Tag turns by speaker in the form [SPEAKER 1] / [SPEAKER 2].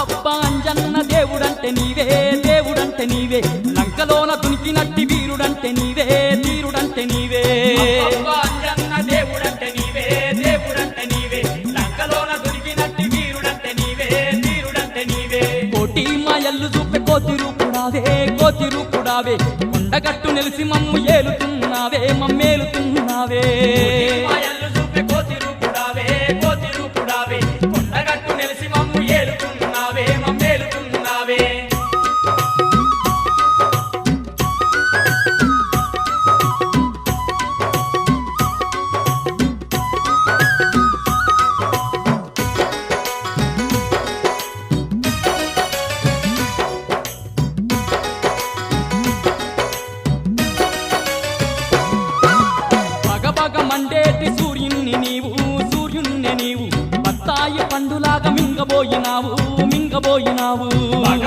[SPEAKER 1] అబ్బబ్బా అంజన్న దేవుడంటే నీవే దేవుడంటే నీవే లంకలోన దునికినట్టి వీరుడంటే నీవే ధీరుడంటే నీవే
[SPEAKER 2] అబ్బబ్బా అంజన్న దేవుడంటే నీవే దేవుడంటే నీవే లంకలోన దునికినట్టి వీరుడంటే నీవే ధీరుడంటే నీవే
[SPEAKER 1] కోటి మాయల్లు చూపే కోతి రూపుడావే కొండగట్టు నిలిసి మమ్ము ఏలుతున్నావే మమ్మేలుతున్నావే
[SPEAKER 2] మాయల్లు చూపే కోతి రూపుడావే కొండగట్టు నిలిసి మమ్ము ఏలుతున్నావే మమ్మేలుతున్నావే
[SPEAKER 1] పగపగ మండేటి సూర్యుణ్ణి నీవు బత్తాయి పండులాగా మింగబోయినావు
[SPEAKER 2] భగ